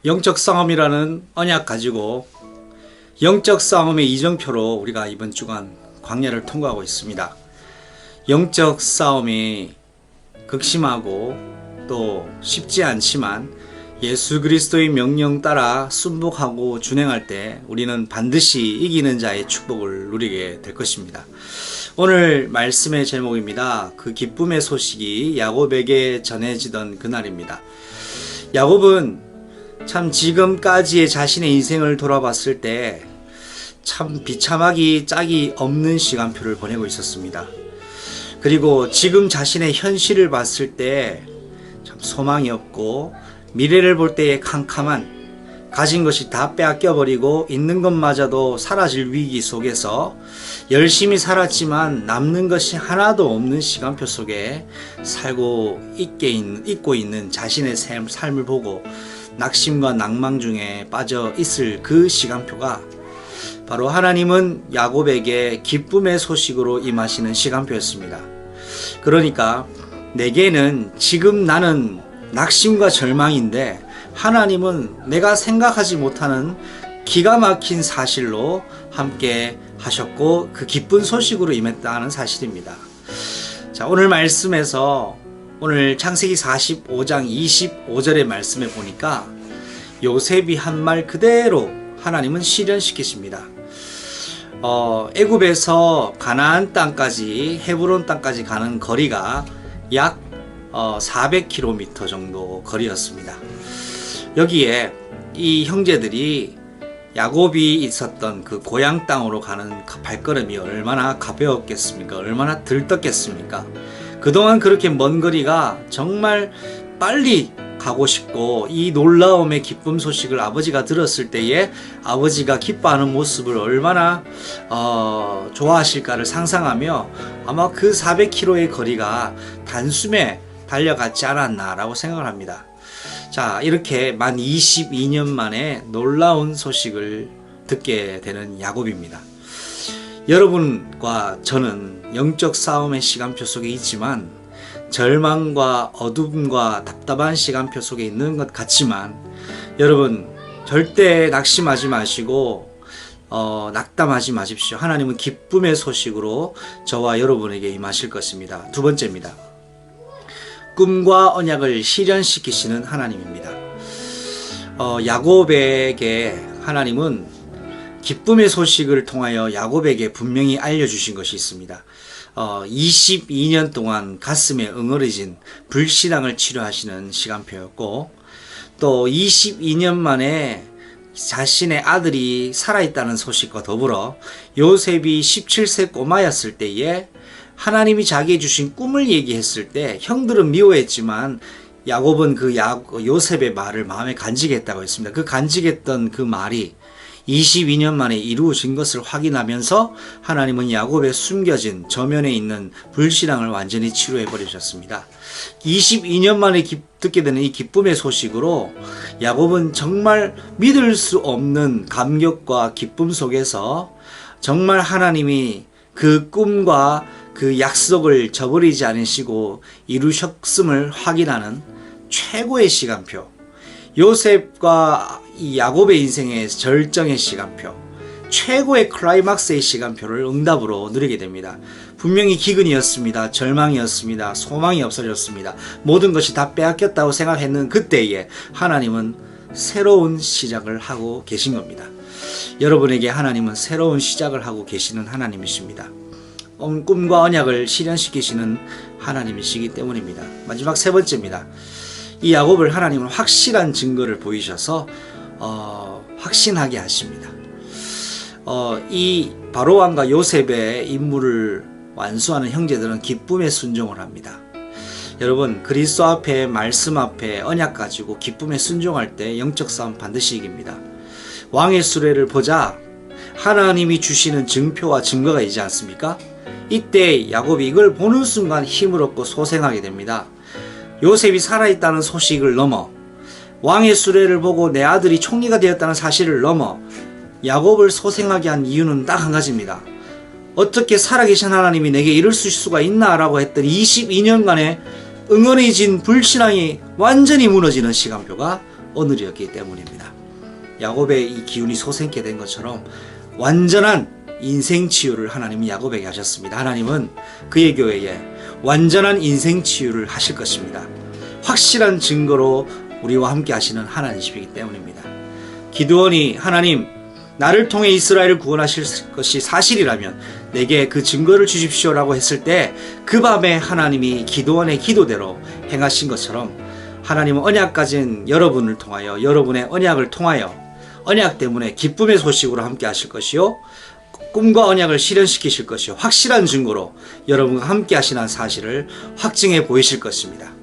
영적 싸움이라는 언약 가지고 영적 싸움의 이정표로 우리가 이번 주간 광야를 통과하고 있습니다. 영적 싸움이 극심하고 또 쉽지 않지만 예수 그리스도의 명령 따라 순복하고 준행할 때 우리는 반드시 이기는 자의 축복을 누리게 될 것입니다. 오늘 말씀의 제목입니다. 그 기쁨의 소식이 야곱에게 전해지던 그날입니다. 야곱은 참 지금까지의 자신의 인생을 돌아봤을 때 참 비참하기 짝이 없는 시간표를 보내고 있었습니다. 그리고 지금 자신의 현실을 봤을 때 참 소망이 없고 미래를 볼 때의 캄캄한, 가진 것이 다 빼앗겨버리고 있는 것마저도 사라질 위기 속에서 열심히 살았지만 남는 것이 하나도 없는 시간표 속에 살고 있고 있는 자신의 삶을 보고 낙심과 낭망 중에 빠져 있을 그 시간표가 바로 하나님은 야곱에게 기쁨의 소식으로 임하시는 시간표였습니다. 그러니까 내게는 지금 나는 낙심과 절망인데 하나님은 내가 생각하지 못하는 기가 막힌 사실로 함께 하셨고 그 기쁜 소식으로 임했다는 사실입니다. 자, 오늘 말씀에서 오늘 창세기 45장 25절의 말씀에 보니까 요셉이 한 말 그대로 하나님은 실현시키십니다. 애굽에서 가나안 땅까지, 헤브론 땅까지 가는 거리가 약 400km 정도 거리였습니다. 여기에 이 형제들이 야곱이 있었던 그 고향 땅으로 가는 발걸음이 얼마나 가벼웠겠습니까? 얼마나 들떴겠습니까? 그동안 그렇게 먼 거리가 정말 빨리 가고 싶고 이 놀라움의 기쁨 소식을 아버지가 들었을 때에 아버지가 기뻐하는 모습을 얼마나 좋아하실까를 상상하며 아마 그 400km의 거리가 단숨에 달려갔지 않았나라고 생각을 합니다. 자, 이렇게 만 22년 만에 놀라운 소식을 듣게 되는 야곱입니다. 여러분과 저는 영적 싸움의 시간표 속에 있지만 절망과 어둠과 답답한 시간표 속에 있는 것 같지만 여러분 절대 낙심하지 마시고 낙담하지 마십시오. 하나님은 기쁨의 소식으로 저와 여러분에게 임하실 것입니다. 두 번째입니다. 꿈과 언약을 실현시키시는 하나님입니다. 야곱에게 하나님은 기쁨의 소식을 통하여 야곱에게 분명히 알려주신 것이 있습니다. 22년 동안 가슴에 응어리진 불신앙을 치료하시는 시간표였고 또 22년 만에 자신의 아들이 살아있다는 소식과 더불어 요셉이 17세 꼬마였을 때에 하나님이 자기에게 주신 꿈을 얘기했을 때 형들은 미워했지만 야곱은 그 요셉의 말을 마음에 간직했다고 했습니다. 그 간직했던 그 말이 22년 만에 이루어진 것을 확인하면서 하나님은 야곱의 숨겨진 저면에 있는 불신앙을 완전히 치료해 버리셨습니다. 22년 만에 듣게 되는 이 기쁨의 소식으로 야곱은 정말 믿을 수 없는 감격과 기쁨 속에서 정말 하나님이 그 꿈과 그 약속을 저버리지 않으시고 이루셨음을 확인하는 최고의 시간표, 요셉과 이 야곱의 인생의 절정의 시간표, 최고의 클라이막스의 시간표를 응답으로 누리게 됩니다. 분명히 기근이었습니다. 절망이었습니다. 소망이 없어졌습니다. 모든 것이 다 빼앗겼다고 생각했는 그때에 하나님은 새로운 시작을 하고 계신 겁니다. 여러분에게 하나님은 새로운 시작을 하고 계시는 하나님이십니다. 꿈과 언약을 실현시키시는 하나님이시기 때문입니다. 마지막 세 번째입니다. 이 야곱을 하나님은 확실한 증거를 보이셔서 확신하게 하십니다. 이 바로왕과 요셉의 임무를 완수하는 형제들은 기쁨의 순종을 합니다. 여러분, 그리스도 앞에, 말씀 앞에 언약 가지고 기쁨에 순종할 때 영적 싸움 반드시 이깁니다. 왕의 수레를 보자 하나님이 주시는 증표와 증거가 있지 않습니까? 이때 야곱이 이걸 보는 순간 힘을 얻고 소생하게 됩니다. 요셉이 살아있다는 소식을 넘어 왕의 수레를 보고 내 아들이 총리가 되었다는 사실을 넘어 야곱을 소생하게 한 이유는 딱 한 가지입니다. 어떻게 살아계신 하나님이 내게 이럴 수가 있나 라고 했더니 22년간의 응원해진 불신앙이 완전히 무너지는 시간표가 오늘이었기 때문입니다. 야곱의 이 기운이 솟게 된 것처럼 완전한 인생 치유를 하나님은 야곱에게 하셨습니다. 하나님은 그의 교회에 완전한 인생 치유를 하실 것입니다. 확실한 증거로 우리와 함께 하시는 하나님이시기 때문입니다. 기드온이 하나님 나를 통해 이스라엘을 구원하실 것이 사실이라면 내게 그 증거를 주십시오라고 했을 때 그 밤에 하나님이 기드온의 기도대로 행하신 것처럼 하나님은 언약 가진 여러분을 통하여 여러분의 언약을 통하여 언약 때문에 기쁨의 소식으로 함께 하실 것이요 꿈과 언약을 실현시키실 것이요 확실한 증거로 여러분과 함께 하시는 사실을 확증해 보이실 것입니다.